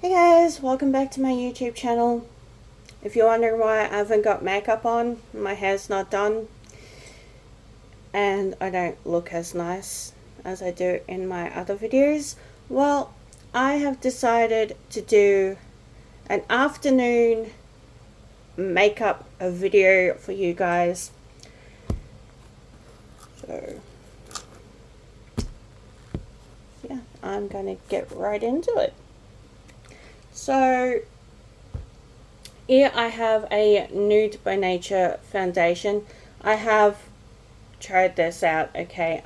Hey guys, welcome back to my YouTube channel. If you're wondering why I haven't got makeup on, my hair's not done and I don't look as nice as I do in my other videos, well, I have decided to do an afternoon makeup video for you guys. So yeah, I'm gonna get right into it. So here I have a Nude by Nature foundation. I have tried this out, okay.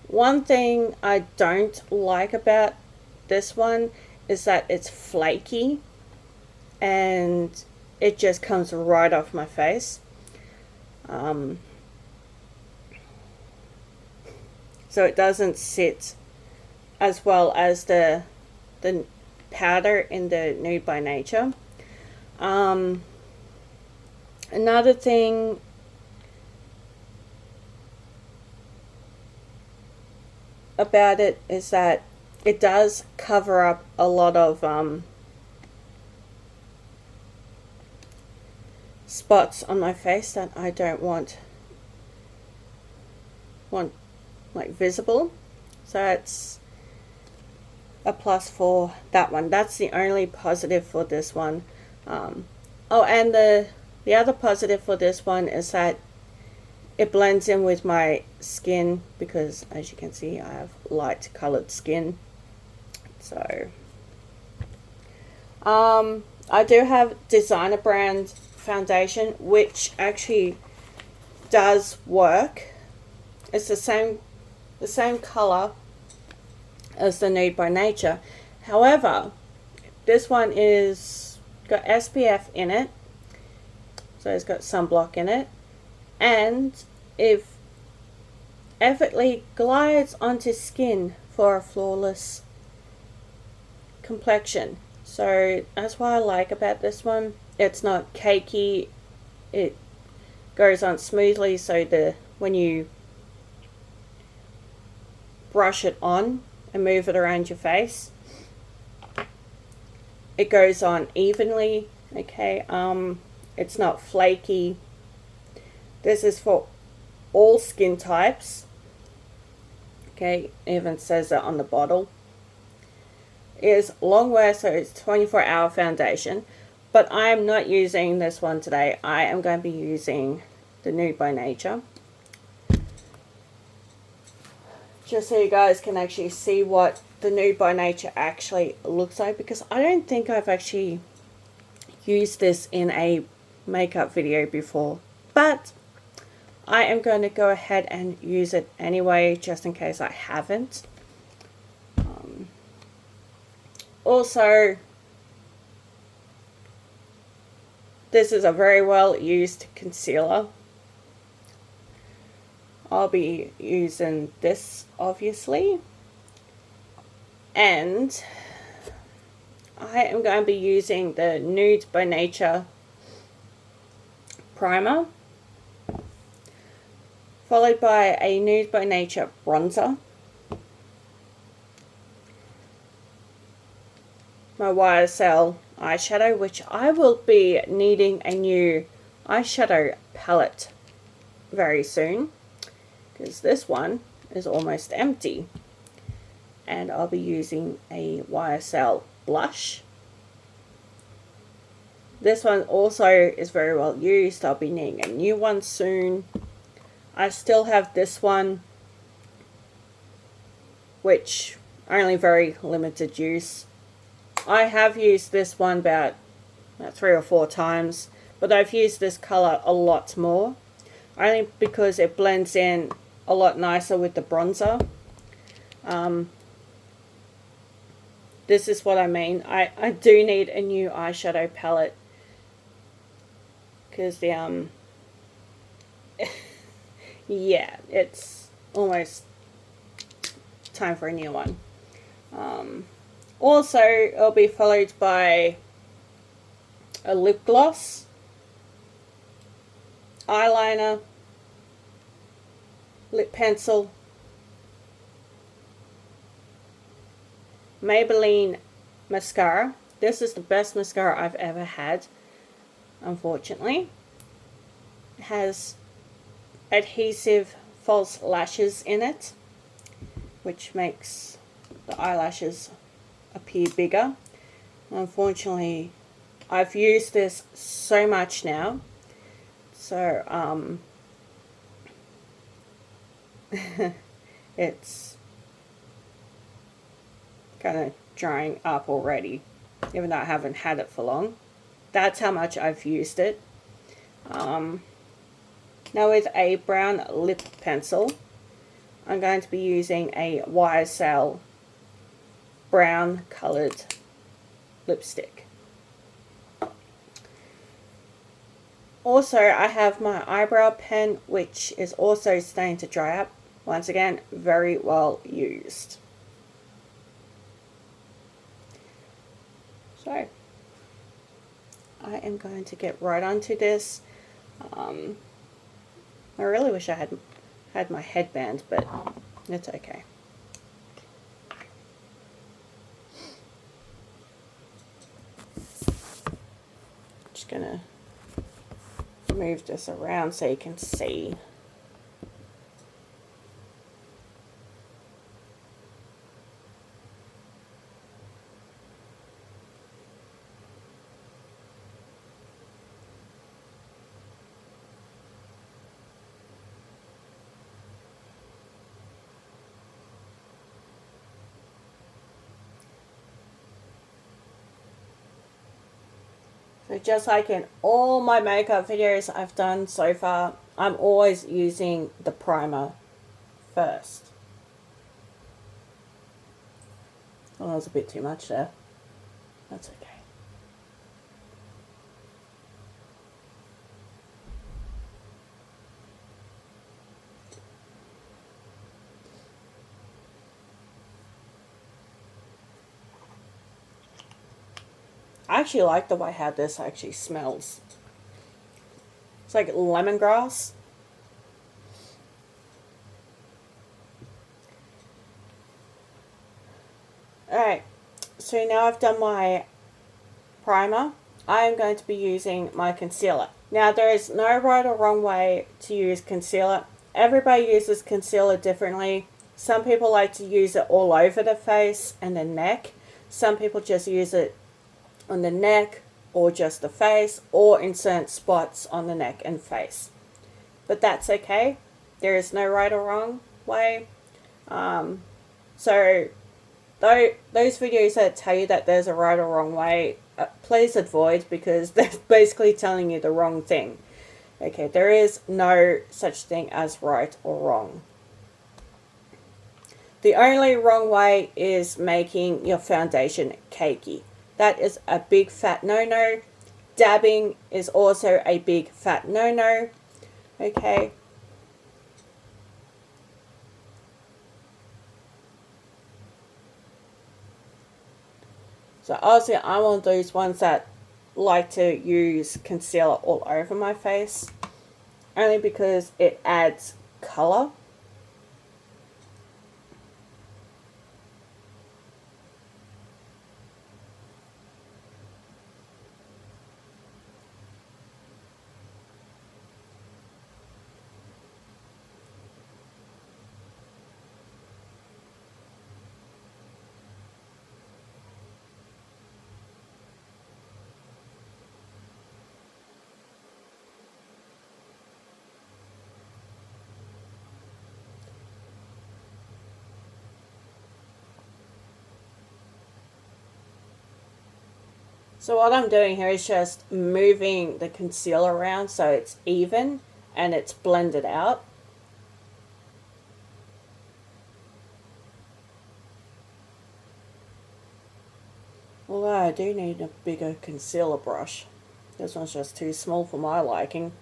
One thing I don't like about this one is that it's flaky and it just comes right off my face. So it doesn't sit as well as the powder in the Nude by Nature. Another thing about it is that it does cover up a lot of spots on my face that I don't want like visible. So it's a plus for that one. That's the only positive for this one. Oh, and the other positive for this one is that it blends in with my skin because, as you can see, I have light colored skin. So I do have Designer brand foundation, which actually does work. It's the same color as the Nude by Nature. However, this one is got SPF in it, so it's got sunblock in it, and it effortlessly glides onto skin for a flawless complexion. So that's what I like about this one. It's not cakey. It goes on smoothly, so when you brush it on and move it around your face, it goes on evenly. Okay, it's not flaky. This is for all skin types. Okay, it even says that on the bottle. It is long wear, so it's 24-hour foundation, but I am not using this one today. I am going to be using the Nude by Nature, just so you guys can actually see what the Nude by Nature actually looks like, because I don't think I've actually used this in a makeup video before, but I am going to go ahead and use it anyway, just in case I haven't. Also, this is a very well used concealer. I'll be using this, obviously, and I am going to be using the Nude by Nature primer, followed by a Nude by Nature bronzer, my YSL eyeshadow, which I will be needing a new eyeshadow palette very soon, because this one is almost empty, and I'll be using a YSL blush. This one also is very well used. I'll be needing a new one soon. I still have this one, which only very limited use. I have used this one about 3 or 4 times, but I've used this color a lot more, only because it blends in a lot nicer with the bronzer. This is what I mean. I do need a new eyeshadow palette, because the yeah, it's almost time for a new one. Also, it'll be followed by a lip gloss, eyeliner, lip pencil, Maybelline mascara. This is the best mascara I've ever had, unfortunately. It has adhesive false lashes in it, which makes the eyelashes appear bigger. Unfortunately, I've used this so much now, so it's kind of drying up already, even though I haven't had it for long. That's how much I've used it. Now with a brown lip pencil, I'm going to be using a YSL brown coloured lipstick. Also, I have my eyebrow pen, which is also starting to dry up. Once again, very well used. So, I am going to get right onto this. I really wish I had my headband, but it's okay. Just gonna move this around so you can see. So just like in all my makeup videos I've done so far, I'm always using the primer first. Oh, that was a bit too much there. That's okay. I actually like the way how this actually smells. It's like lemongrass. Alright, so now I've done my primer, I am going to be using my concealer. Now there is no right or wrong way to use concealer. Everybody uses concealer differently. Some people like to use it all over the face and the neck. Some people just use it on the neck or just the face or in certain spots on the neck and face. But that's okay. There is no right or wrong way. So those videos that tell you that there's a right or wrong way, please avoid, because they're basically telling you the wrong thing. Okay, there is no such thing as right or wrong. The only wrong way is making your foundation cakey. That is a big fat no-no. Dabbing is also a big fat no-no. Okay. So obviously I'm one of those ones that like to use concealer all over my face, only because it adds color. So what I'm doing here is just moving the concealer around so it's even and it's blended out. Although I do need a bigger concealer brush. This one's just too small for my liking.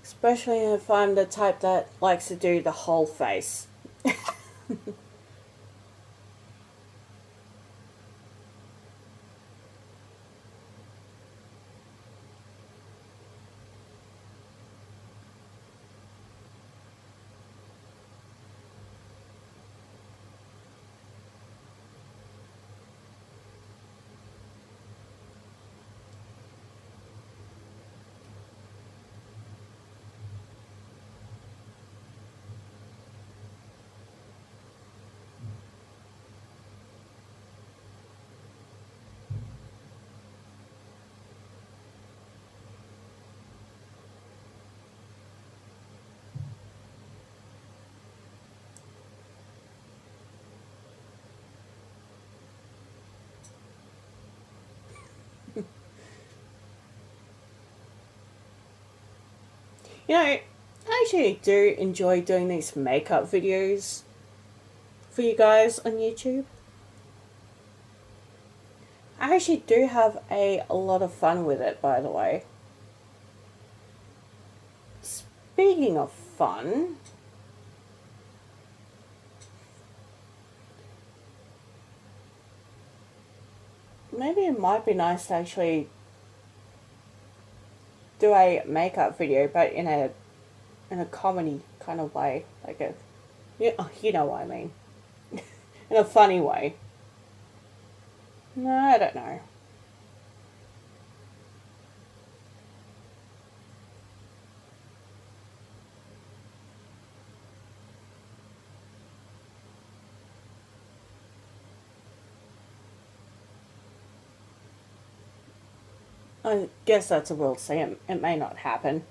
Especially if I'm the type that likes to do the whole face. You know, I actually do enjoy doing these makeup videos for you guys on YouTube. I actually do have a lot of fun with it, by the way. Speaking of fun, maybe it might be nice to actually do a makeup video, but in a comedy kind of way, like a, you know what I mean, in a funny way. No, I don't know. I guess that's a we'll see. It may not happen.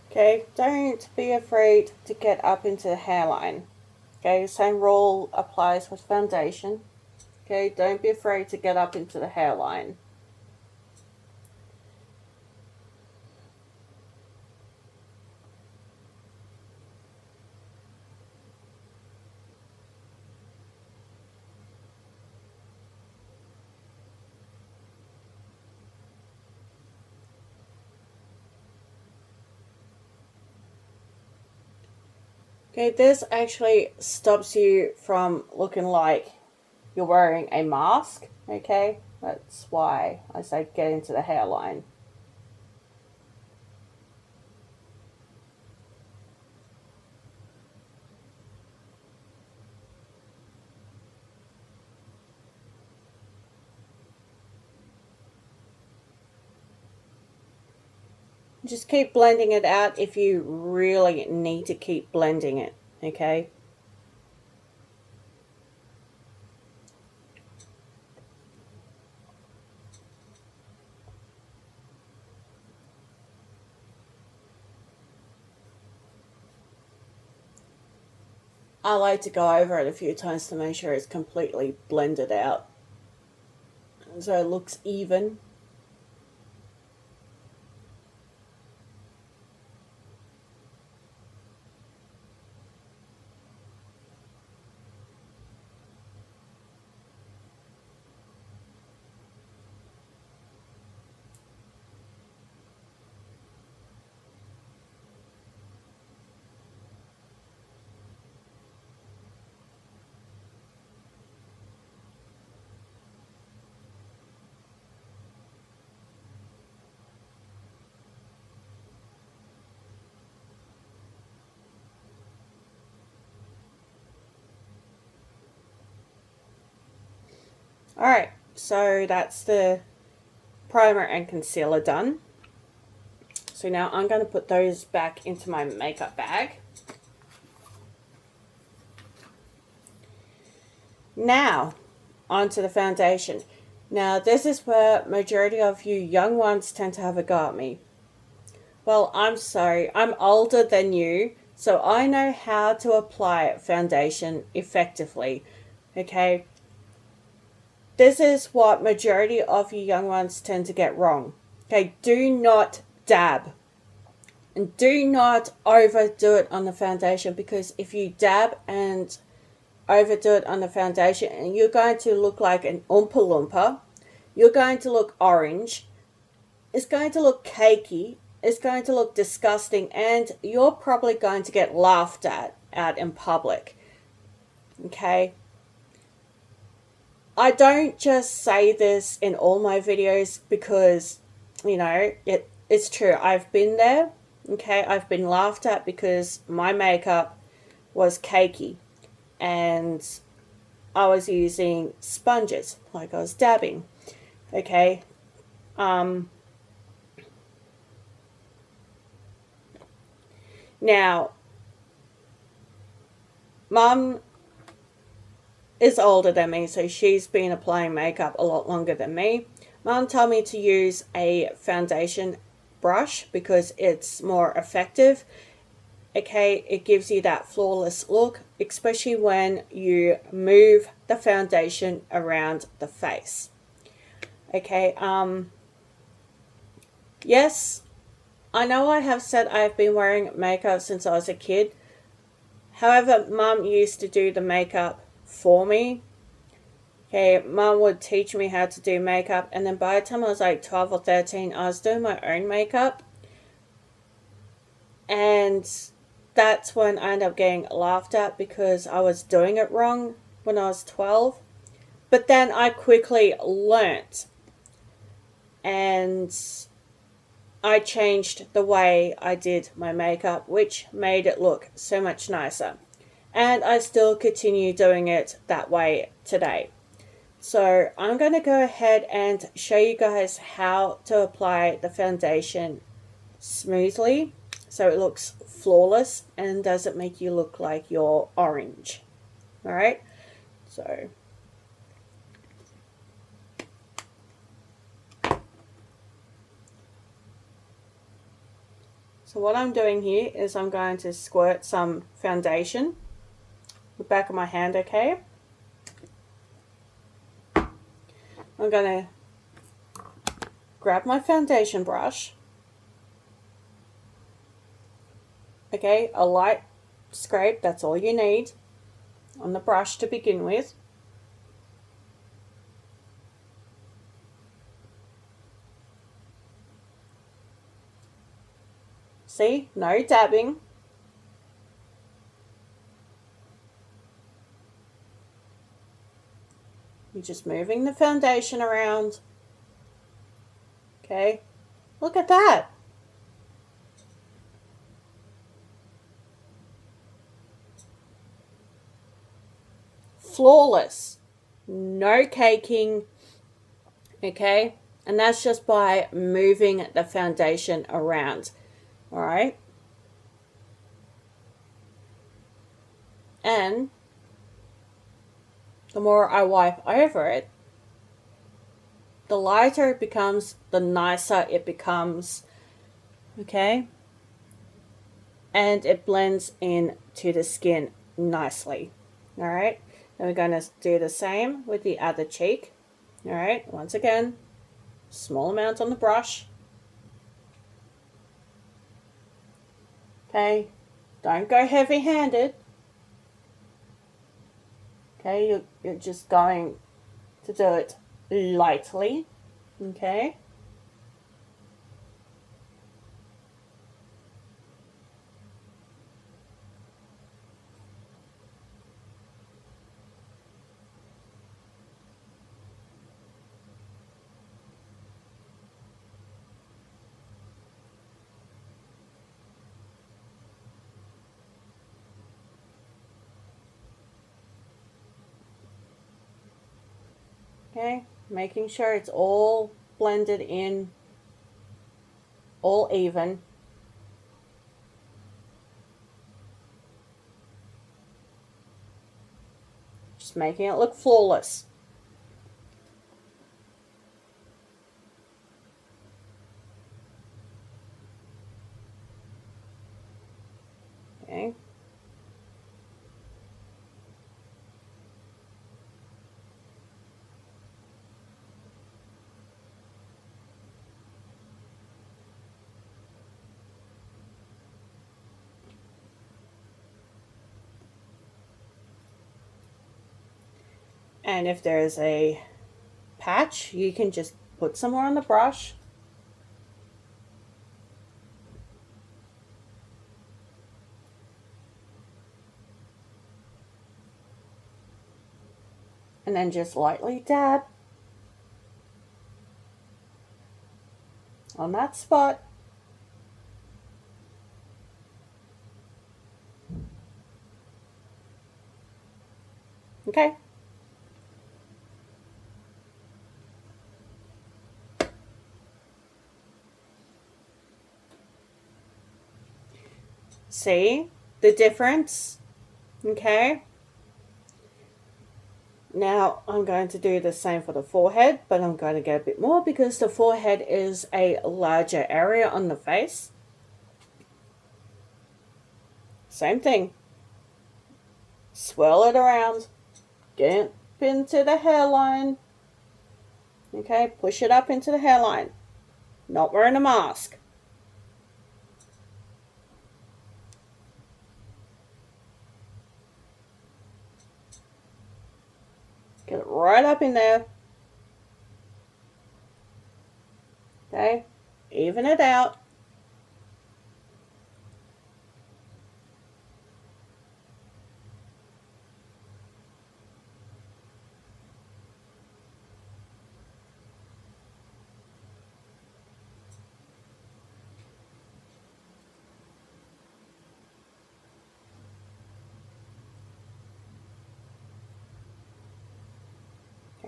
Okay, don't be afraid to get up into the hairline. Okay, same rule applies with foundation. Okay, don't be afraid to get up into the hairline. Okay, this actually stops you from looking like you're wearing a mask. Okay, that's why I say get into the hairline. Just keep blending it out if you really need to keep blending it. Okay. I like to go over it a few times to make sure it's completely blended out so it looks even. Alright, so that's the primer and concealer done. So now I'm going to put those back into my makeup bag. Now, onto the foundation. Now, this is where majority of you young ones tend to have a go at me. Well, I'm sorry, I'm older than you, so I know how to apply foundation effectively. Okay, this is what majority of you young ones tend to get wrong. Okay, do not dab. And do not overdo it on the foundation, because if you dab and overdo it on the foundation, and you're going to look like an Oompa Loompa, you're going to look orange, it's going to look cakey, it's going to look disgusting, and you're probably going to get laughed at out in public. Okay? I don't just say this in all my videos because, it's true. I've been there. Okay, I've been laughed at because my makeup was cakey and I was using sponges like I was dabbing. Okay. Now, Mum is older than me, so she's been applying makeup a lot longer than me. Mum told me to use a foundation brush because it's more effective. Okay, it gives you that flawless look, especially when you move the foundation around the face. Okay, yes, I know I have said I've been wearing makeup since I was a kid. However, Mum used to do the makeup for me. Okay, Mum would teach me how to do makeup, and then by the time I was like 12 or 13, I was doing my own makeup. And that's when I ended up getting laughed at because I was doing it wrong when I was 12. But then I quickly learnt and I changed the way I did my makeup, which made it look so much nicer. And I still continue doing it that way today. So I'm going to go ahead and show you guys how to apply the foundation smoothly so it looks flawless and doesn't make you look like you're orange. Alright, so what I'm doing here is I'm going to squirt some foundation the back of my hand. Okay, I'm going to grab my foundation brush. Okay, a light scrape, that's all you need on the brush to begin with. See, no dabbing. You're just moving the foundation around. Okay, look at that. Flawless. No caking. Okay, and that's just by moving the foundation around. All right, and the more I wipe over it, the lighter it becomes, the nicer it becomes. Okay, and it blends in to the skin nicely. All right, then we're going to do the same with the other cheek. All right, once again, small amount on the brush. Okay, don't go heavy handed. Okay, you're just going to do it lightly. Okay, okay, making sure it's all blended in, all even. Just making it look flawless. Okay. And if there's a patch, you can just put some more on the brush. And then just lightly dab on that spot. Okay. See the difference? Okay. Now I'm going to do the same for the forehead, but I'm going to get a bit more because the forehead is a larger area on the face. Same thing. Swirl it around. Get it into the hairline. Okay, push it up into the hairline. Not wearing a mask. Get it right up in there. Okay, even it out.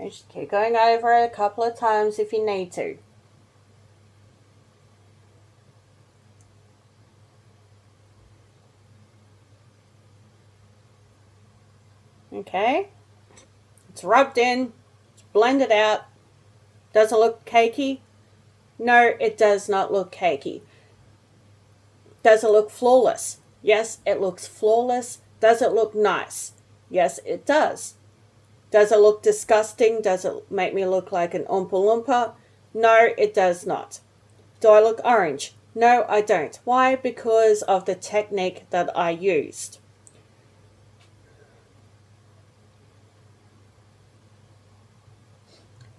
Okay, just keep going over it a couple of times if you need to. Okay, it's rubbed in, it's blended out. Does it look cakey? No, it does not look cakey. Does it look flawless? Yes, it looks flawless. Does it look nice? Yes, it does. Does it look disgusting? Does it make me look like an Oompa Loompa? No, it does not. Do I look orange? No, I don't. Why? Because of the technique that I used.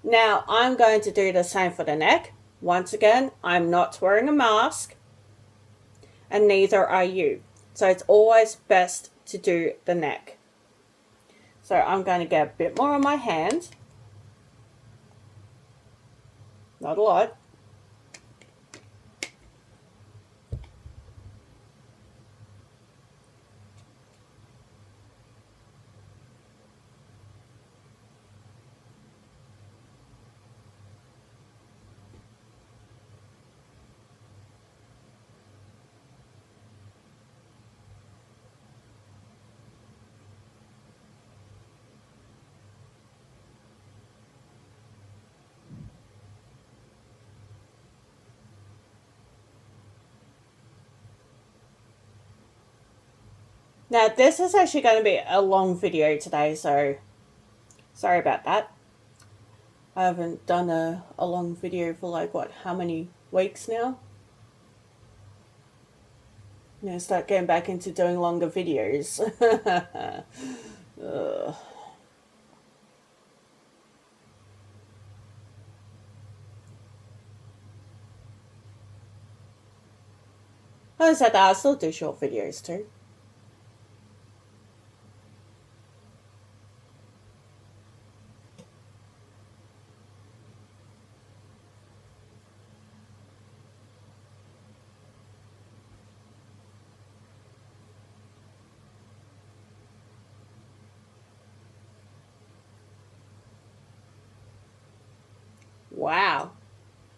Now, I'm going to do the same for the neck. Once again, I'm not wearing a mask, and neither are you. So it's always best to do the neck. So I'm going to get a bit more on my hand. Not a lot. Now, this is actually going to be a long video today, so sorry about that. I haven't done a long video for like, what, how many weeks now? I'm going to start getting back into doing longer videos. I said that, I still do short videos too. Wow.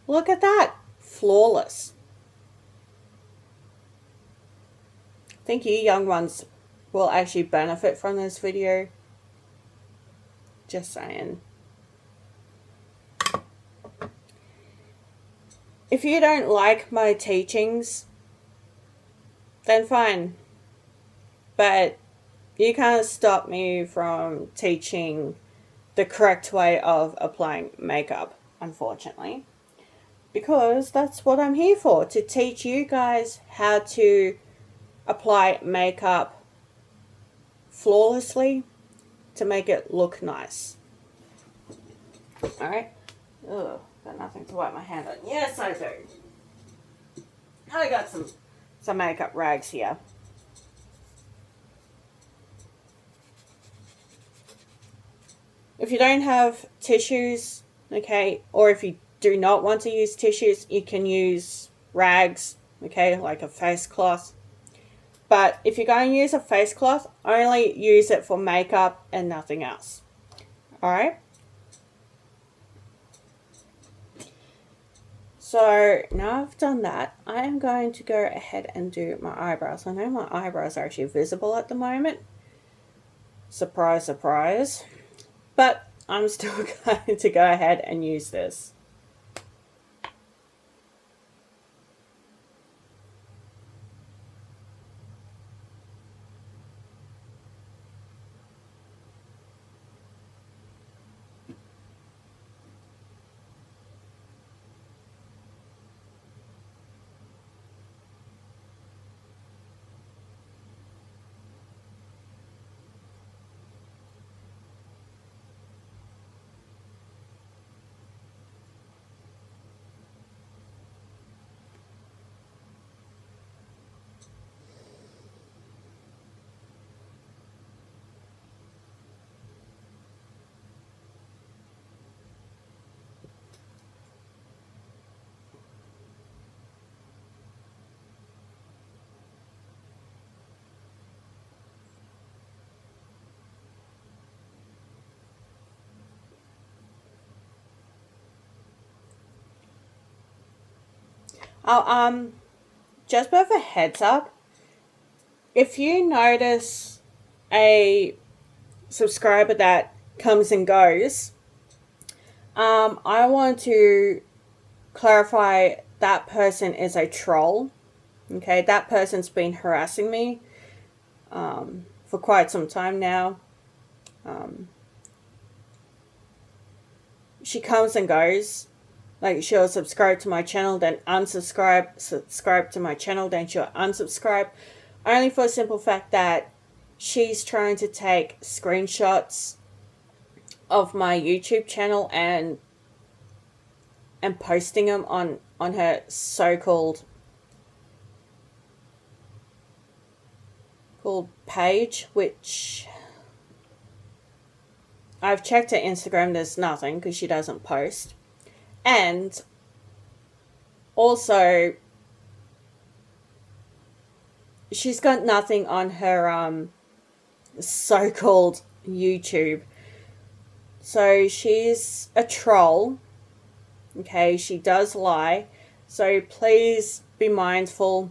Look at that. Flawless. I think you young ones will actually benefit from this video. Just saying. If you don't like my teachings, then fine. But you can't stop me from teaching the correct way of applying makeup, unfortunately. Because that's what I'm here for, to teach you guys how to apply makeup flawlessly to make it look nice. Alright. Ugh, got nothing to wipe my hand on. Yes, I do. I got some makeup rags here. if you don't have tissues, okay, or if you do not want to use tissues, you can use rags, okay, like a face cloth. But if you're going to use a face cloth, only use it for makeup and nothing else. Alright? So now I've done that, I am going to go ahead and do my eyebrows. I know my eyebrows are actually visible at the moment. Surprise, surprise. But I'm still going to go ahead and use this. Oh, just with a heads up, if you notice a subscriber that comes and goes, I want to clarify that person is a troll. Okay, that person's been harassing me for quite some time now. She comes and goes. Like, she'll subscribe to my channel, then unsubscribe, subscribe to my channel, then she'll unsubscribe. Only for the simple fact that she's trying to take screenshots of my YouTube channel and posting them on her so-called page, which I've checked her Instagram, there's nothing because she doesn't post. And also, she's got nothing on her so-called YouTube. So she's a troll. Okay, she does lie. So please be mindful,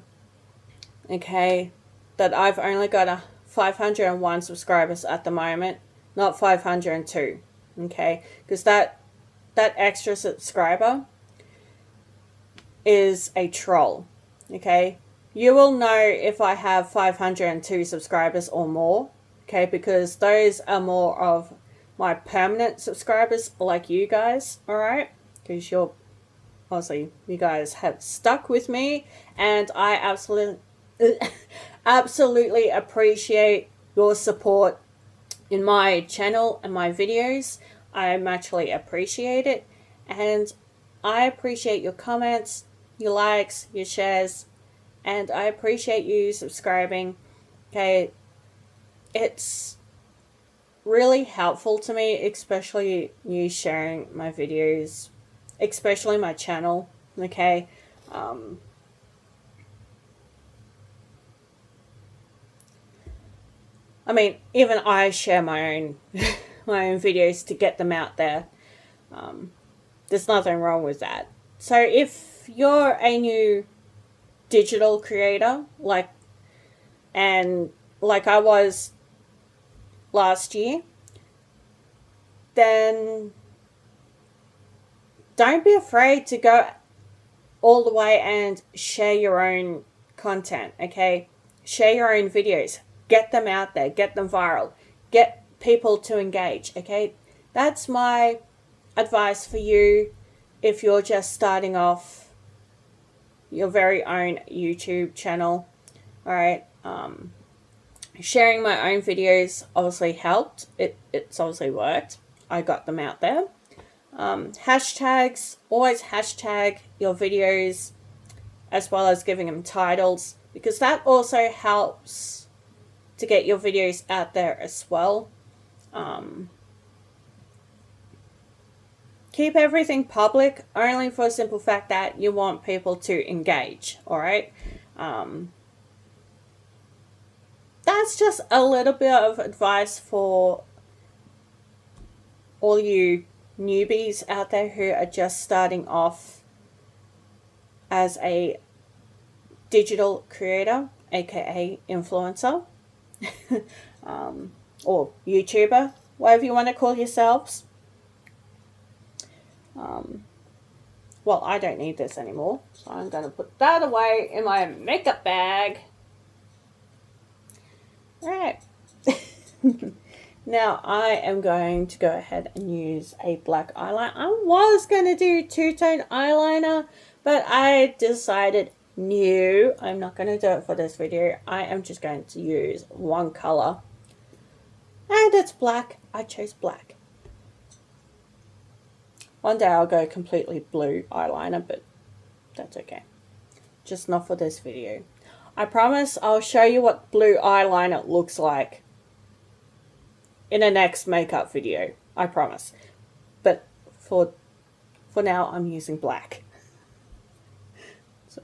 okay, that I've only got 501 subscribers at the moment, not 502. Okay, because that extra subscriber is a troll. Okay, you will know if I have 502 subscribers or more, okay, because those are more of my permanent subscribers like you guys, alright, because you're honestly, you guys have stuck with me, and I absolutely appreciate your support in my channel and my videos. I muchly appreciate it, and I appreciate your comments, your likes, your shares, and I appreciate you subscribing. Okay, it's really helpful to me, especially you sharing my videos, especially my channel. Okay, I mean, even I share my own my own videos to get them out there. There's nothing wrong with that. So if you're a new digital creator, like I was last year, then don't be afraid to go all the way and share your own content, okay? Share your own videos. Get them out there. Get them viral. Get people to engage, okay? That's my advice for you if you're just starting off your very own YouTube channel. Alright, sharing my own videos obviously helped. It's obviously worked. I got them out there. Hashtags, always hashtag your videos as well as giving them titles, because that also helps to get your videos out there as well. keep everything public only for the simple fact that you want people to engage, alright? That's just a little bit of advice for all you newbies out there who are just starting off as a digital creator, aka influencer, or YouTuber, whatever you want to call yourselves. Well, I don't need this anymore, so I'm going to put that away in my makeup bag. Right. Now I am going to go ahead and use a black eyeliner. I was going to do two-tone eyeliner, but I decided no, I'm not going to do it for this video. I am just going to use one color, and it's black. I chose black. One day I'll go completely blue eyeliner, but that's okay. Just not for this video. I promise I'll show you what blue eyeliner looks like in the next makeup video. I promise. But for now, I'm using black. So.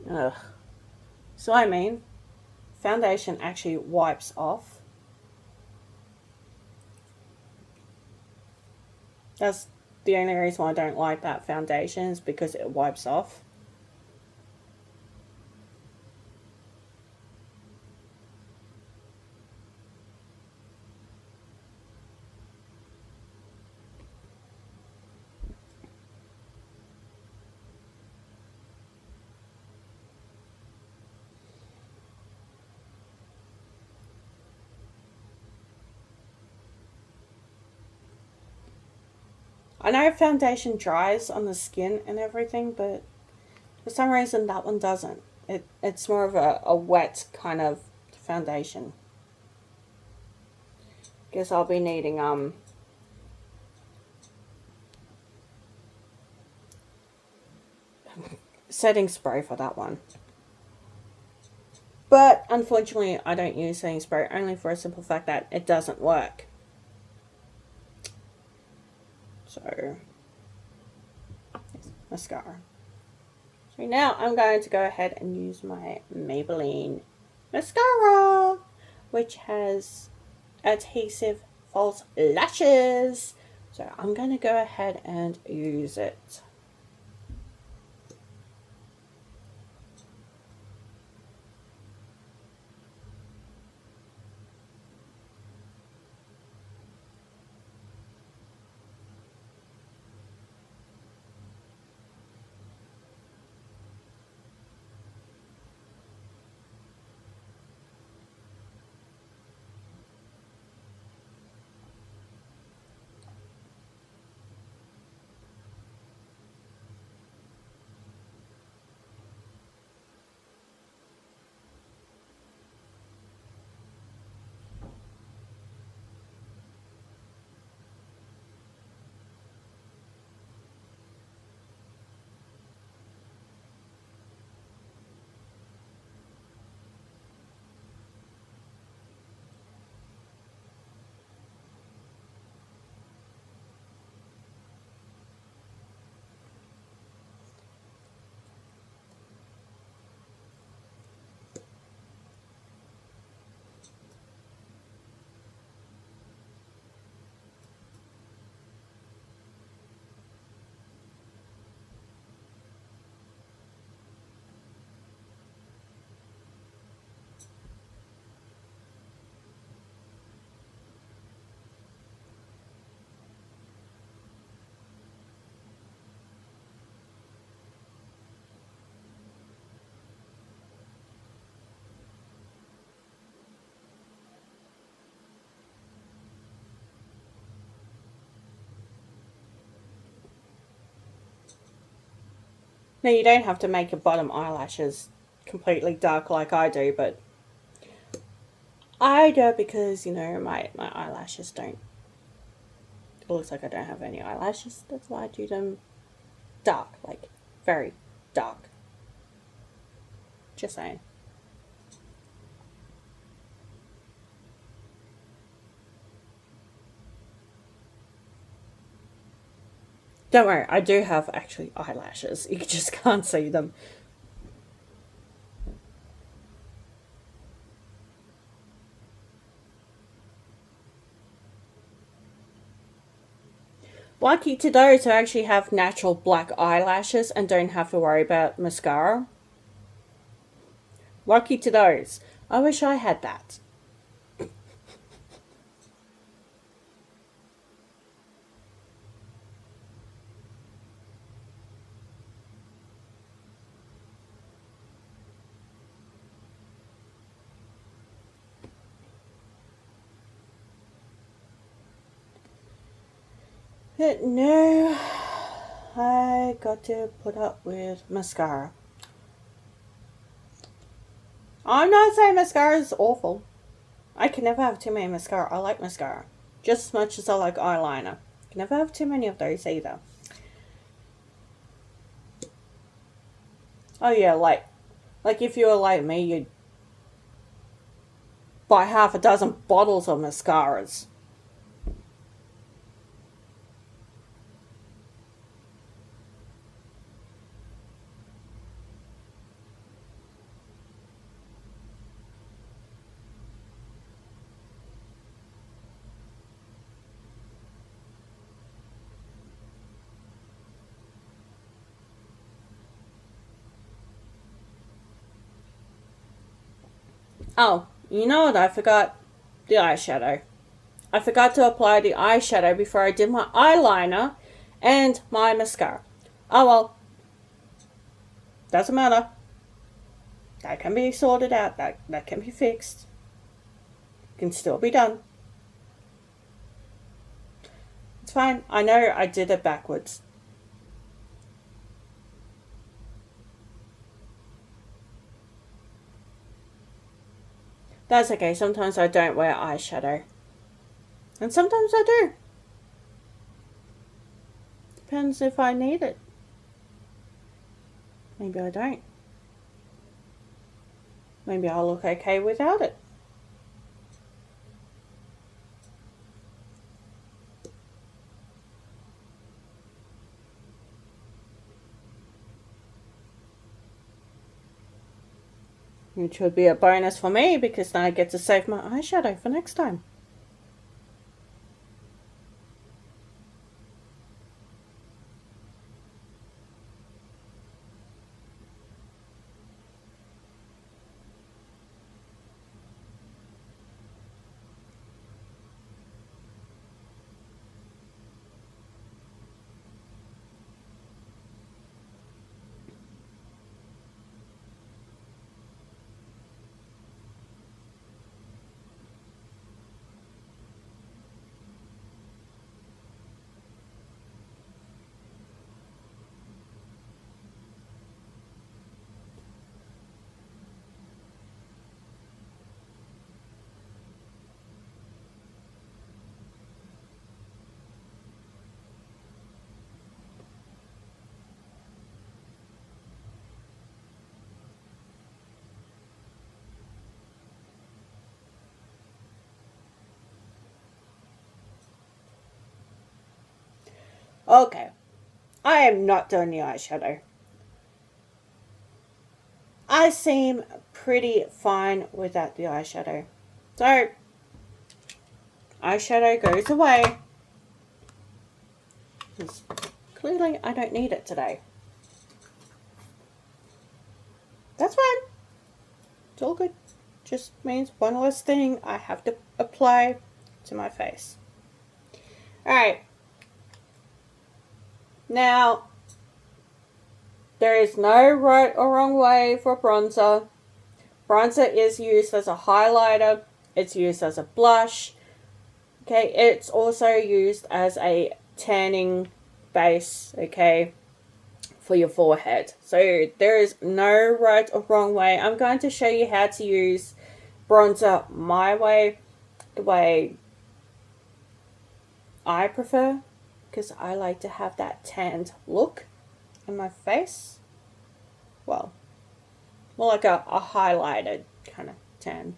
Ugh. So I mean, foundation actually wipes off. That's the only reason why I don't like that foundation, is because it wipes off. I know foundation dries on the skin and everything, but for some reason that one doesn't. It's more of a wet kind of foundation. Guess I'll be needing setting spray for that one. But unfortunately I don't use setting spray, only for a simple fact that it doesn't work. So, mascara. So now I'm going to go ahead and use my Maybelline mascara, which has adhesive false lashes. So I'm going to go ahead and use it. Now, you don't have to make your bottom eyelashes completely dark like I do, but I do it because, my eyelashes don't. It looks like I don't have any eyelashes. That's why I do them dark, like very dark. Just saying. Don't worry, I do have actually eyelashes. You just can't see them. Lucky to those who actually have natural black eyelashes and don't have to worry about mascara. Lucky to those. I wish I had that. But no, I got to put up with mascara. I'm not saying mascara is awful. I can never have too many mascara. I like mascara just as much as I like eyeliner. Can never have too many of those either. Oh yeah, like if you were like me, you'd buy half a dozen bottles of mascaras. Oh, you know what I forgot? The eyeshadow. I forgot to apply the eyeshadow before I did my eyeliner and my mascara. Oh well, doesn't matter. That can be sorted out. That can be fixed. Can still be done. It's fine. I know I did it backwards. That's okay. Sometimes I don't wear eyeshadow. And sometimes I do. Depends if I need it. Maybe I don't. Maybe I'll look okay without it. Which would be a bonus for me because then I get to save my eyeshadow for next time. Okay. I am not doing the eyeshadow. I seem pretty fine without the eyeshadow. So, eyeshadow goes away. Because clearly I don't need it today. That's fine. It's all good. Just means one less thing I have to apply to my face. Alright. Now, there is no right or wrong way for bronzer. Bronzer is used as a highlighter. It's used as a blush. Okay, it's also used as a tanning base, okay, for your forehead. So there is no right or wrong way. I'm going to show you how to use bronzer my way, the way I prefer, because I like to have that tanned look in my face. Well, more like a highlighted kind of tan,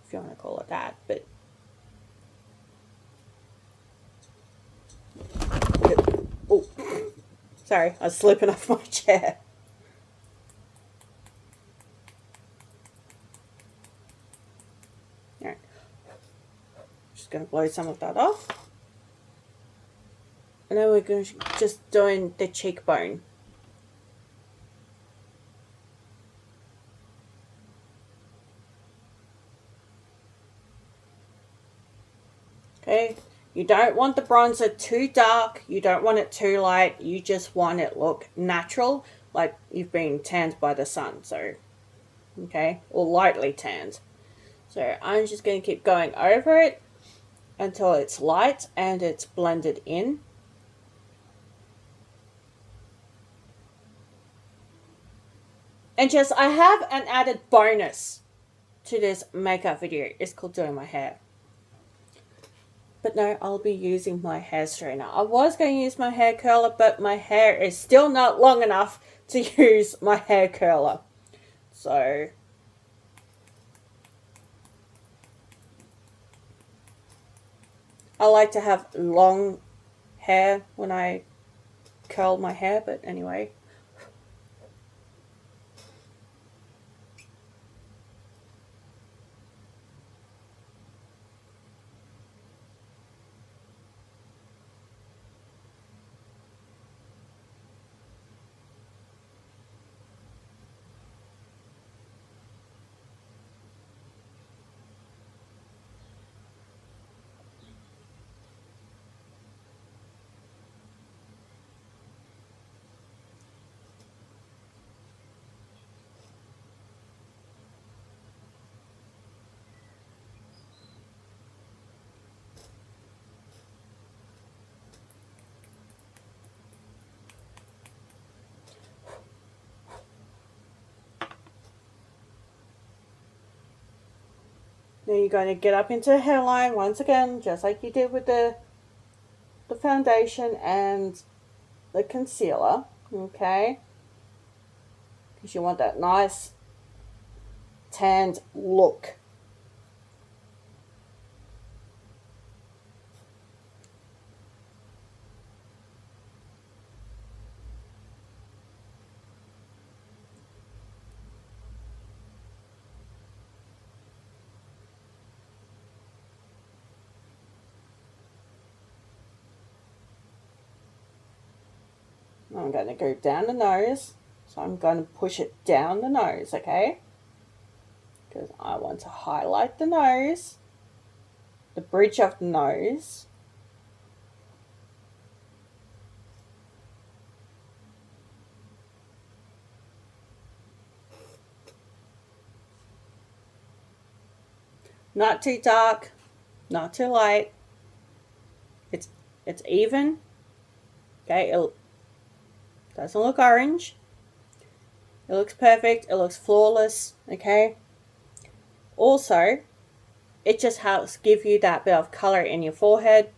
if you want to call it that. But oh, sorry, I was slipping off my chair. All right, just going to blow some of that off. And then we're going to just doing the cheekbone. Okay, you don't want the bronzer too dark, you don't want it too light, you just want it look natural, like you've been tanned by the sun, so, okay, or lightly tanned. So I'm just going to keep going over it until it's light and it's blended in. And just, I have an added bonus to this makeup video. It's called doing my hair. But no, I'll be using my hair straightener. I was going to use my hair curler, but my hair is still not long enough to use my hair curler. So I like to have long hair when I curl my hair, but anyway. Now you're going to get up into the hairline once again, just like you did with the foundation and the concealer, okay? Because you want that nice tanned look. I'm going to go down the nose. So I'm going to push it down the nose, okay? Because I want to highlight the nose, the bridge of the nose. Not too dark, not too light. It's even. Okay, it doesn't look orange. It looks perfect. It looks flawless. Okay. Also, it just helps give you that bit of color in your forehead,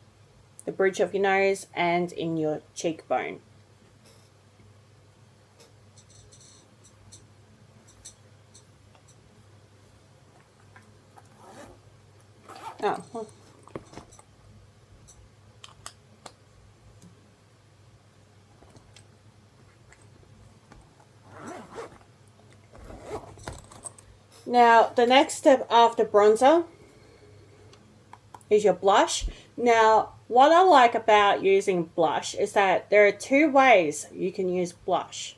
the bridge of your nose, and in your cheekbone. Oh, well. Now, the next step after bronzer is your blush. Now, what I like about using blush is that there are two ways you can use blush.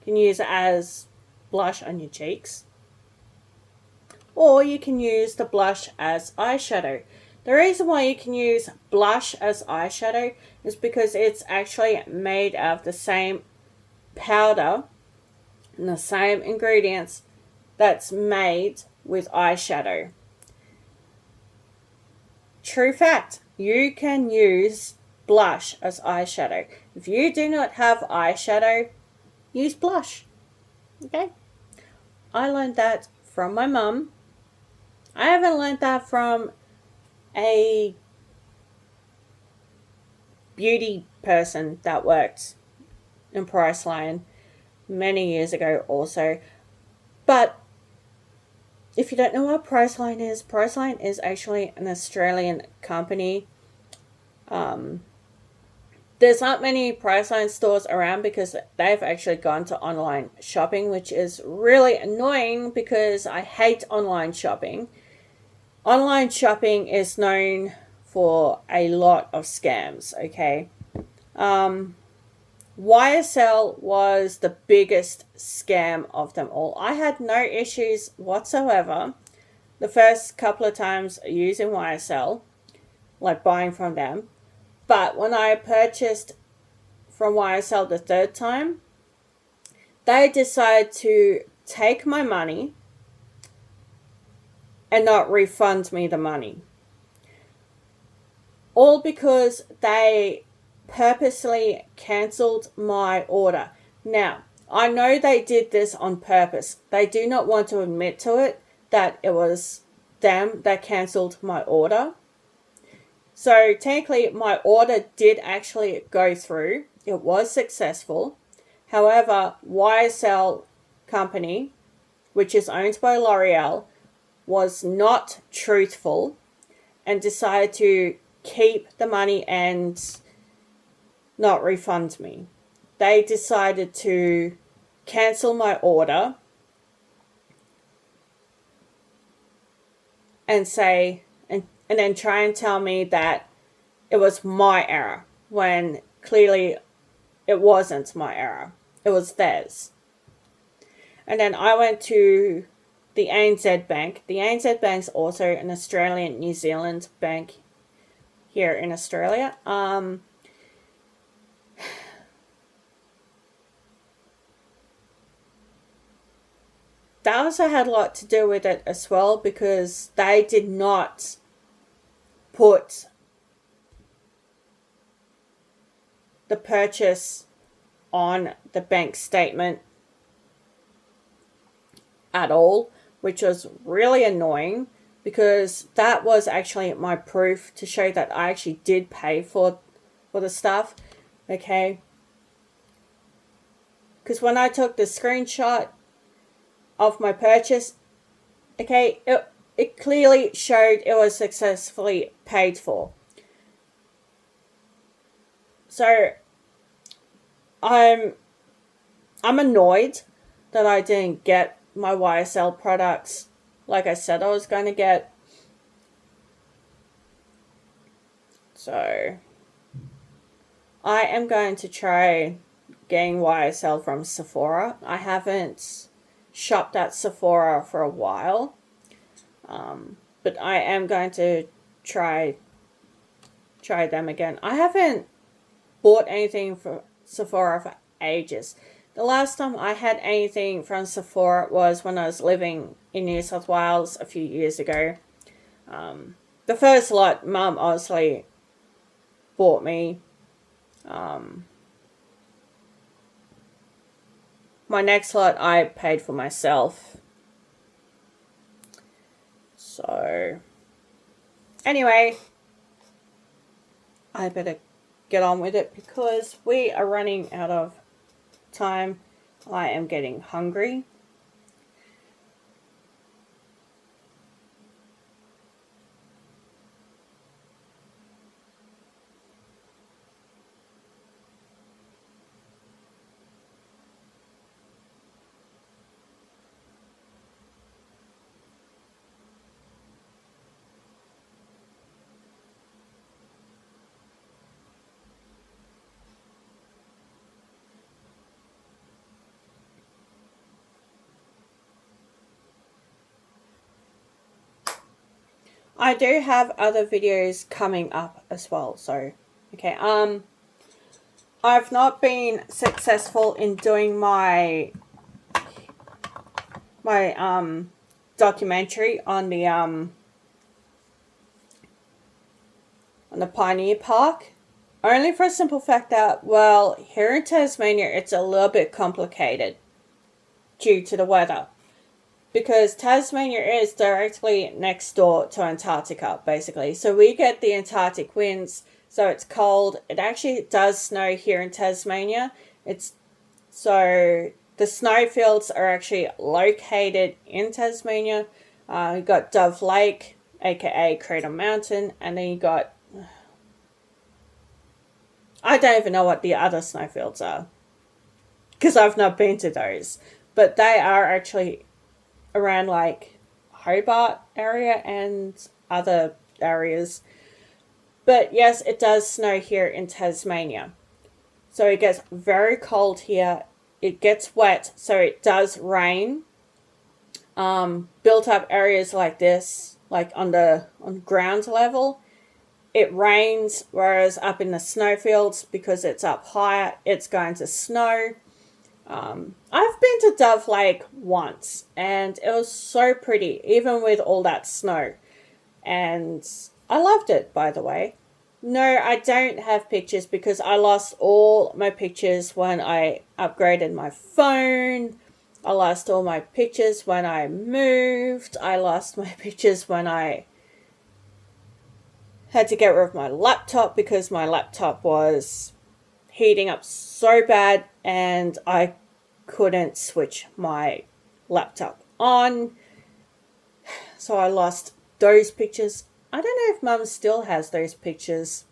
You can use it as blush on your cheeks, or you can use the blush as eyeshadow. The reason why you can use blush as eyeshadow is because it's actually made of the same powder and the same ingredients that's made with eyeshadow. True fact, you can use blush as eyeshadow. If you do not have eyeshadow, use blush. Okay? I learned that from my mum. I haven't learned that from a beauty person that worked in Priceline many years ago also. But if you don't know what Priceline is actually an Australian company. There's not many Priceline stores around because they've actually gone to online shopping, which is really annoying because I hate online shopping. Online shopping is known for a lot of scams, okay? YSL was the biggest scam of them all. I had no issues whatsoever the first couple of times using YSL, like buying from them. But when I purchased from YSL the third time, they decided to take my money and not refund me the money. All because they purposely cancelled my order. Now, I know they did this on purpose. They do not want to admit to it that it was them that cancelled my order. So technically my order did actually go through. It was successful. However, YSL company, which is owned by L'Oreal, was not truthful and decided to keep the money and not refund me. They decided to cancel my order and say, and then try and tell me that it was my error when clearly it wasn't my error. It was theirs. And then I went to the ANZ Bank. The ANZ Bank's also an Australian New Zealand bank here in Australia. That also had a lot to do with it as well because they did not put the purchase on the bank statement at all, which was really annoying because that was actually my proof to show that I actually did pay for the stuff, okay? Because when I took the screenshot of my purchase, okay, it clearly showed it was successfully paid for. So I'm annoyed that I didn't get my YSL products like I said I was going to get. So I am going to try getting YSL from Sephora. I haven't shopped at Sephora for a while. But I am going to try them again. I haven't bought anything from Sephora for ages. The last time I had anything from Sephora was when I was living in New South Wales a few years ago. The first lot, Mum obviously bought me. My next lot I paid for myself. So, anyway, I better get on with it because we are running out of time. I am getting hungry. I do have other videos coming up as well, so okay. I've not been successful in doing my documentary on the Pioneer Park Only for a simple fact that, well, here in Tasmania, it's a little bit complicated due to the weather. Because Tasmania is directly next door to Antarctica, basically. So we get the Antarctic winds, so it's cold. It actually does snow here in Tasmania. So the snowfields are actually located in Tasmania. You got Dove Lake, aka Crater Mountain, and then you got, I don't even know what the other snowfields are because I've not been to those, but they are actually around like Hobart area and other areas. But yes, it does snow here in Tasmania. So it gets very cold here. It gets wet, so it does rain. Built up areas like this, like on ground level, it rains, whereas up in the snowfields, because it's up higher, it's going to snow. I've been to Dove Lake once, and it was so pretty, even with all that snow. And I loved it, by the way. No, I don't have pictures because I lost all my pictures when I upgraded my phone. I lost all my pictures when I moved. I lost my pictures when I had to get rid of my laptop because my laptop was heating up so bad and I couldn't switch my laptop on. So I lost those pictures. I don't know if Mum still has those pictures.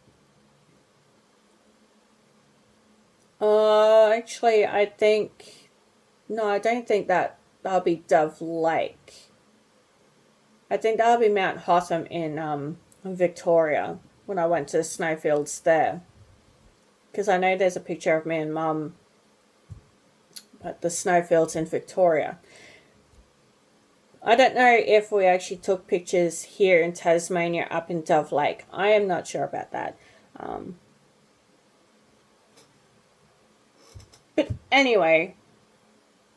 Actually, I think... No, I don't think that'll be Dove Lake. I think that'll be Mount Hotham in Victoria when I went to the snowfields there. Because I know there's a picture of me and Mum at the snowfields in Victoria. I don't know if we actually took pictures here in Tasmania up in Dove Lake. I am not sure about that. But anyway,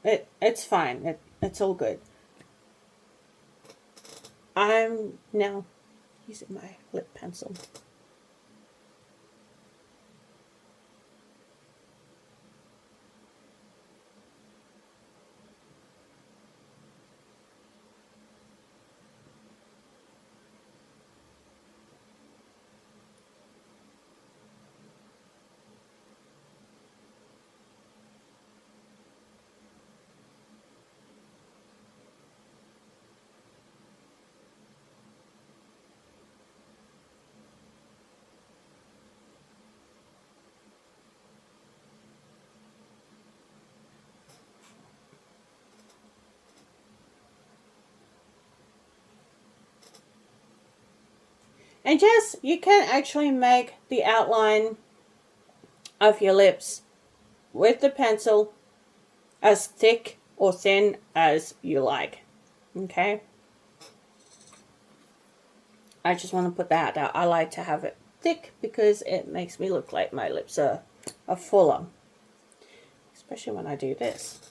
it's fine. It's all good. I'm now using my lip pencil. And yes, you can actually make the outline of your lips with the pencil as thick or thin as you like. Okay? I just want to put that out. I like to have it thick because it makes me look like my lips are fuller. Especially when I do this.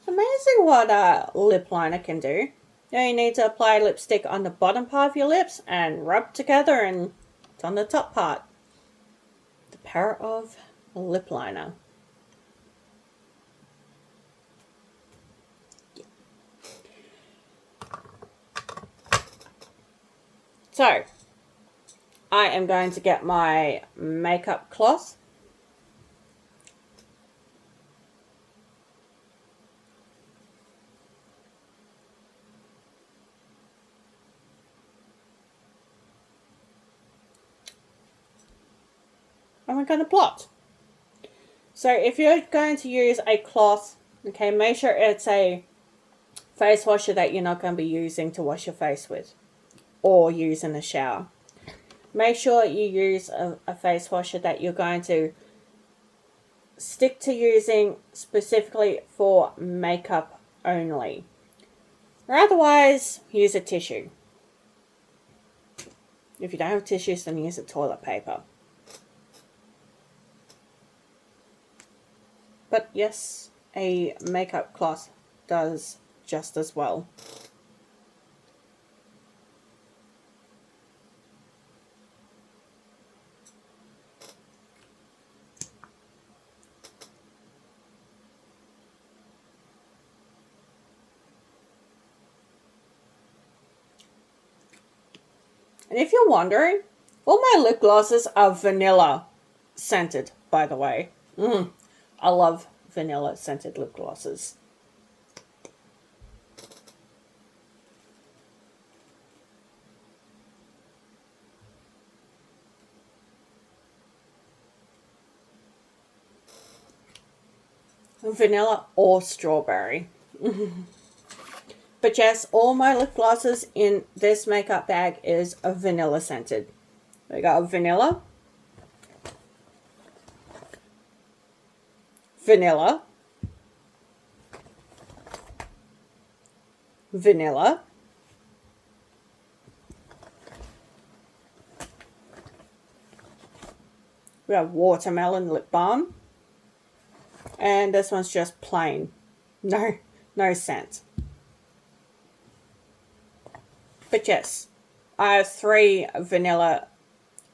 Amazing what a lip liner can do. Now you need to apply lipstick on the bottom part of your lips and rub together, and it's on the top part. The power of a lip liner. So, I am going to get my makeup cloth. And we're going to blot. So if you're going to use a cloth, okay, make sure it's a face washer that you're not going to be using to wash your face with or use in the shower. Make sure you use a face washer that you're going to stick to using specifically for makeup only. Or otherwise, use a tissue. If you don't have tissues, then use a toilet paper. But yes, a makeup cloth does just as well. And if you're wondering, all my lip glosses are vanilla scented, by the way. I love vanilla scented lip glosses. Vanilla or strawberry. But yes, all my lip glosses in this makeup bag is a vanilla scented. We got vanilla, vanilla, vanilla, we have watermelon lip balm, and this one's just plain, no scent. But yes, I have 3 vanilla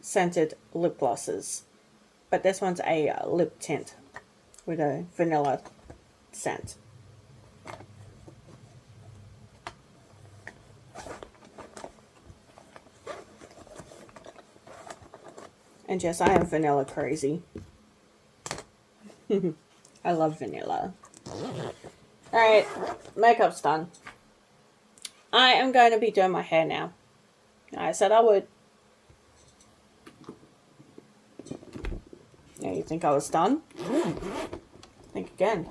scented lip glosses, but this one's a lip tint with a vanilla scent. And yes, I am vanilla crazy. I love vanilla. Alright, makeup's done. I am going to be doing my hair now. I said I would. Yeah, you think I was done? Think again.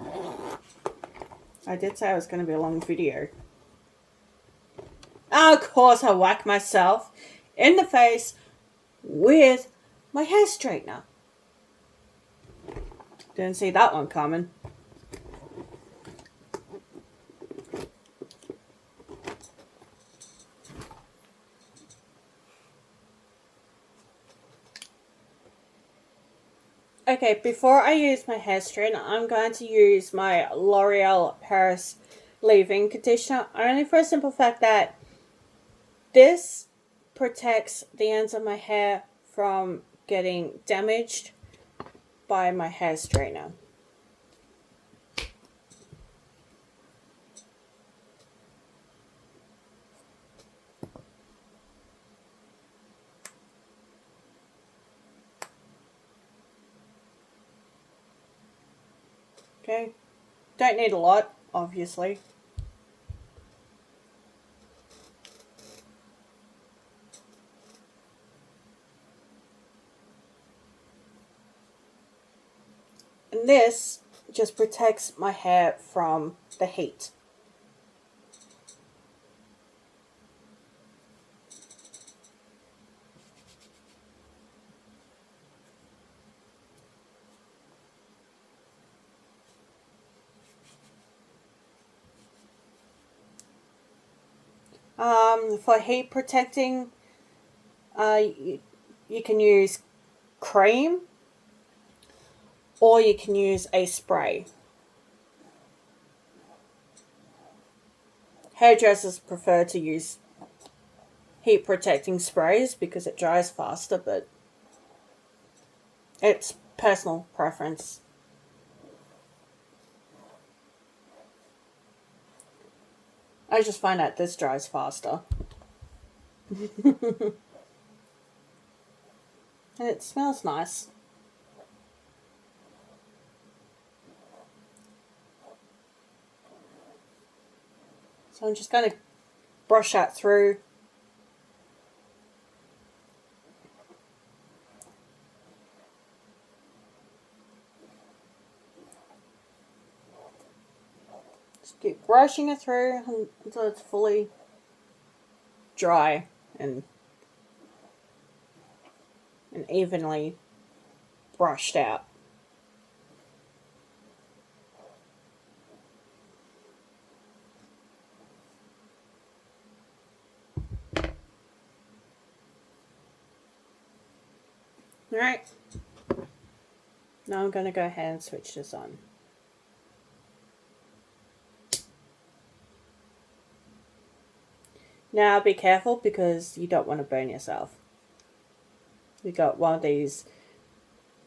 I did say it was going to be a long video. Of course, I whack myself in the face with my hair straightener. Didn't see that one coming. Okay, before I use my hair straightener, I'm going to use my L'Oreal Paris leave-in conditioner, only for a simple fact that this protects the ends of my hair from getting damaged by my hair straightener. Okay, don't need a lot, obviously. And this just protects my hair from the heat. For heat protecting, you can use cream or you can use a spray. Hairdressers prefer to use heat protecting sprays because it dries faster, but it's personal preference. I just find that this dries faster. And it smells nice. So I'm just going to brush that through. Just keep brushing it through until it's fully dry and evenly brushed out. Alright, now I'm going to go ahead and switch this on. Now be careful because you don't want to burn yourself. We got one of these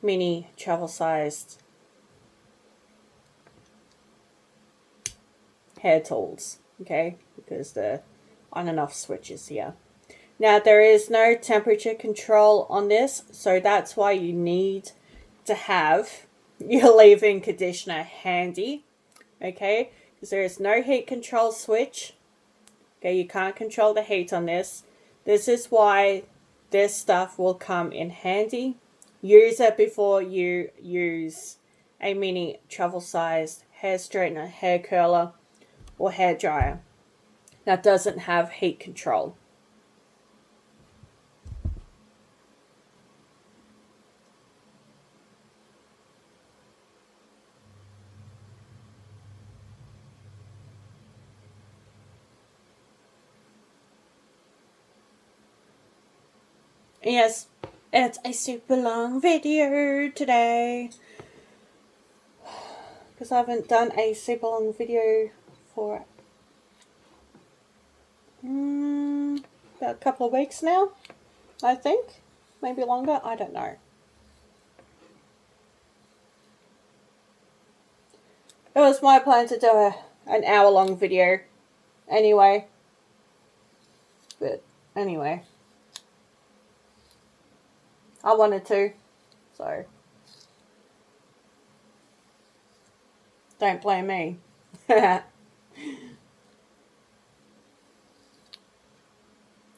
mini travel sized hair tools, okay, because the on and off switches here. Now there is no temperature control on this, so that's why you need to have your leave-in conditioner handy, okay, because there is no heat control switch. Okay, you can't control the heat on this. This is why this stuff will come in handy. Use it before you use a mini travel sized hair straightener, hair curler, or hair dryer that doesn't have heat control. Yes, it's a super long video today because I haven't done a super long video for about a couple of weeks now, I think. Maybe longer, I don't know. It was my plan to do an hour long video anyway. But anyway, I wanted to, so don't blame me.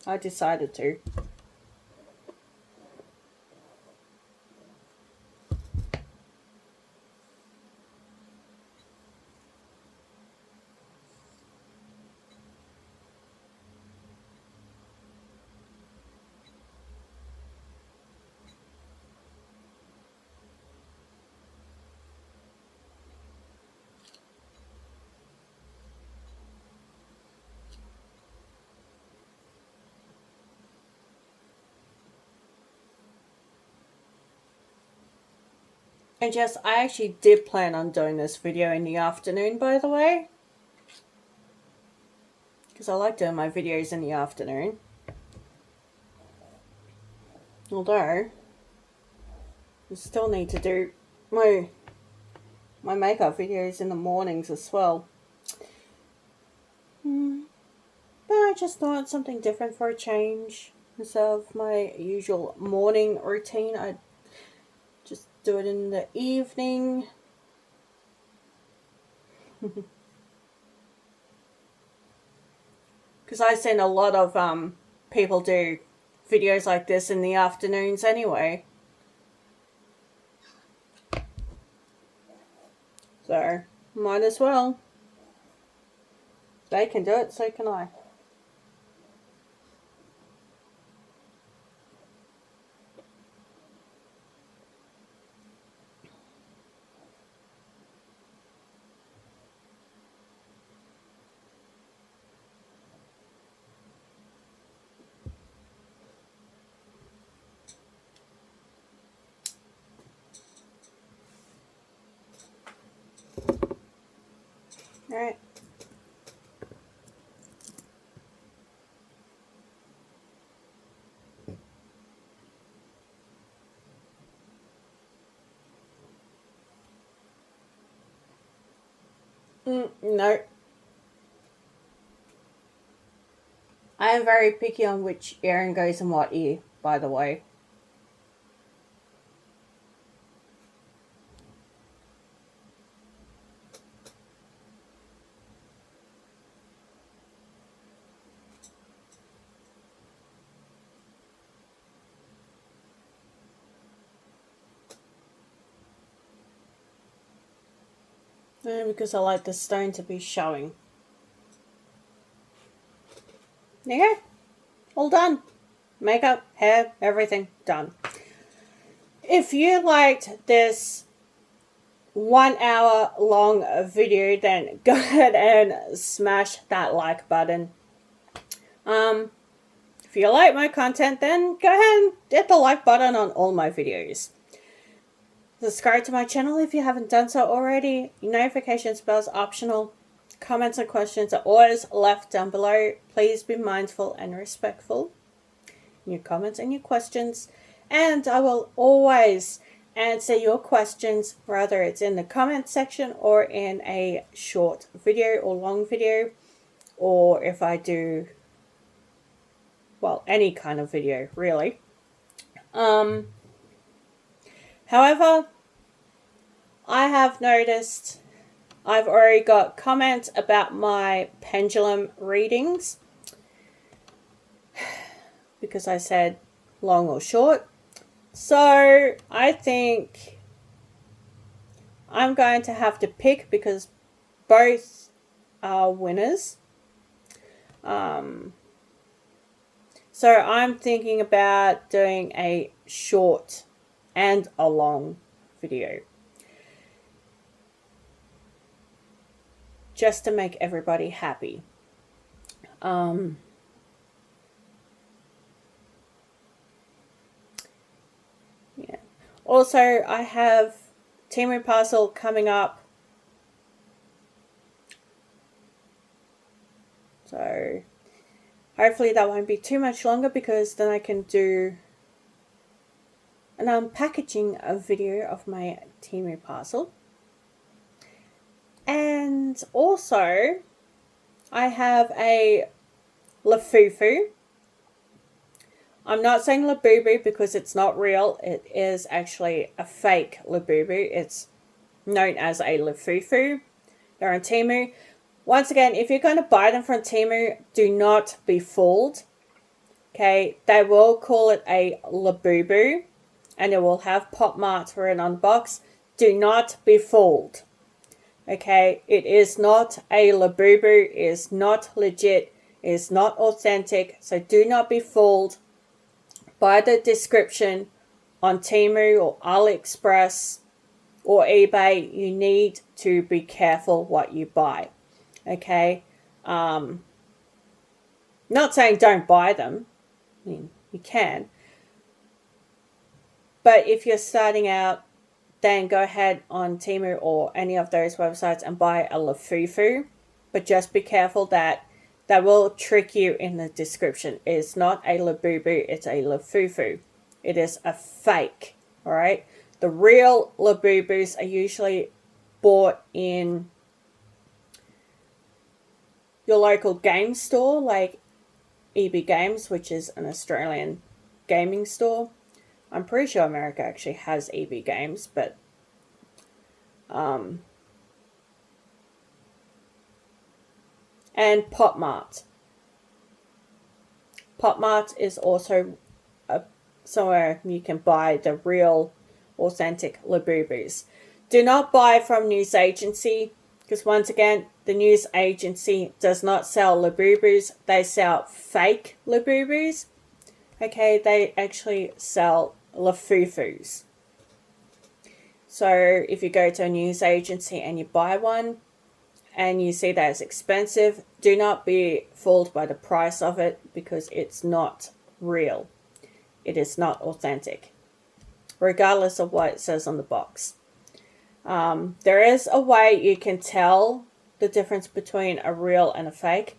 I decided to. And yes, I actually did plan on doing this video in the afternoon, by the way. Because I like doing my videos in the afternoon. Although, I still need to do my makeup videos in the mornings as well. But I just thought something different for a change. Instead of my usual morning routine, I just do it in the evening. Because I've seen a lot of people do videos like this in the afternoons anyway. So, might as well. They can do it, so can I. Alright. No. I am very picky on which earring goes in what ear, by the way. Because I like the stone to be showing. There you go. All done. Makeup, hair, everything done. If you liked this 1 hour long video, then go ahead and smash that like button. If you like my content, then go ahead and hit the like button on all my videos. Subscribe to my channel if you haven't done so already. Notifications bell is optional. comments and questions are always left down below. Please be mindful and respectful in your comments and your questions. And I will always answer your questions, whether it's in the comment section or in a short video or long video, or if I do, well, any kind of video, really. However, I have noticed I've already got comments about my pendulum readings because I said long or short. So I think I'm going to have to pick because both are winners. So I'm thinking about doing a short and a long video, just to make everybody happy. Yeah. Also, I have Temu Parcel coming up. So hopefully that won't be too much longer, because then I can do an unpackaging video of my Temu parcel. And also, I have a Lafufu. I'm not saying Labubu because it's not real. It is actually a fake Labubu. It's known as a Lafufu. They're on Temu. Once again, if you're going to buy them from Temu, do not be fooled. Okay, they will call it a Labubu, and it will have pop marks written on the box. Do not be fooled. Okay, it is not a Labubu. It is not legit. It is not authentic. So do not be fooled by the description on Temu or AliExpress or eBay. You need to be careful what you buy. Okay, not saying don't buy them. I mean, you can. But if you're starting out, then go ahead on Temu or any of those websites and buy a Lafufu. But just be careful that they will trick you in the description. It's not a Labubu, it's a Lafufu. It is a fake, all right? The real Labubus are usually bought in your local game store, like EB Games, which is an Australian gaming store. I'm pretty sure America actually has EB Games, but and Pop Mart. Pop Mart is also somewhere you can buy the real, authentic Labubus. Do not buy from news agency, because once again, the news agency does not sell Labubus. They sell fake Labubus. Okay, they actually sell Lafufus. So if you go to a news agency and you buy one and you see that it's expensive, do not be fooled by the price of it, because it's not real. It is not authentic, regardless of what it says on the box. There is a way you can tell the difference between a real and a fake.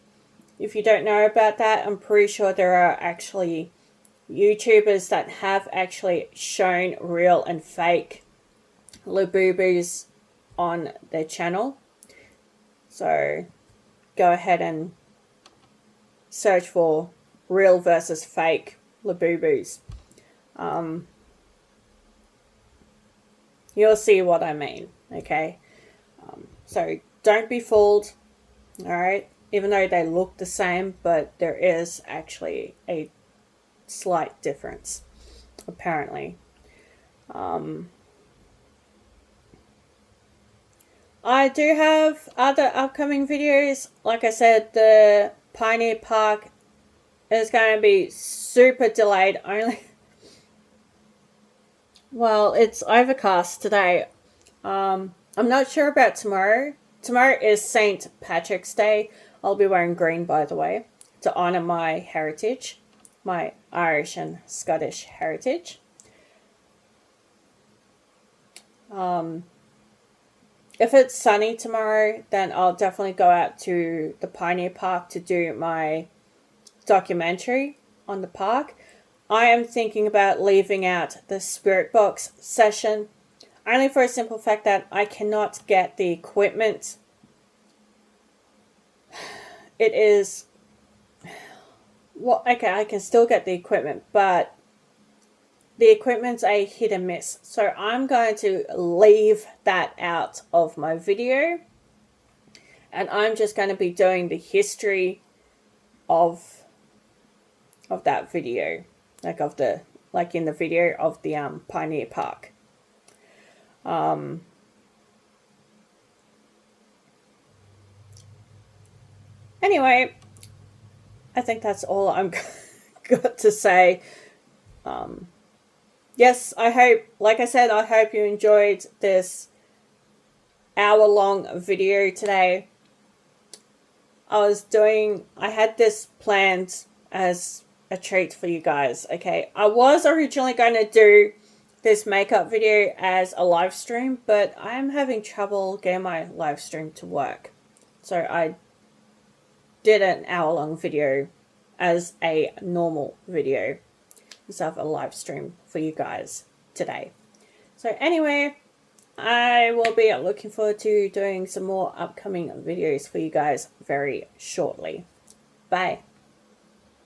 If you don't know about that, I'm pretty sure there are actually YouTubers that have actually shown real and fake Labubus on their channel. So go ahead and search for real versus fake Labubus. You'll see what I mean, okay? So don't be fooled, all right? Even though they look the same, but there is actually a slight difference, apparently. I do have other upcoming videos. Like I said, the Pioneer Park is going to be super delayed. Only, well, it's overcast today. I'm not sure about tomorrow. Tomorrow is St. Patrick's Day. I'll be wearing green, by the way, to honor my heritage, my Irish and Scottish heritage. if it's sunny tomorrow, then I'll definitely go out to the Pioneer Park to do my documentary on the park. I am thinking about leaving out the Spirit Box session, only for a simple fact that I cannot get the equipment. It is, well, okay, I can still get the equipment, but the equipment's a hit and miss. So I'm going to leave that out of my video. And I'm just going to be doing the history of that video. Like in the video of the Pioneer Park. Anyway, I think that's all I'm got to say. Yes, I hope, like I said, I hope you enjoyed this hour-long video today. I had this planned as a treat for you guys, okay? I was originally going to do this makeup video as a live stream, but I'm having trouble getting my live stream to work. So I did an hour-long video as a normal video instead of a live stream for you guys today. So anyway, I will be looking forward to doing some more upcoming videos for you guys very shortly. Bye.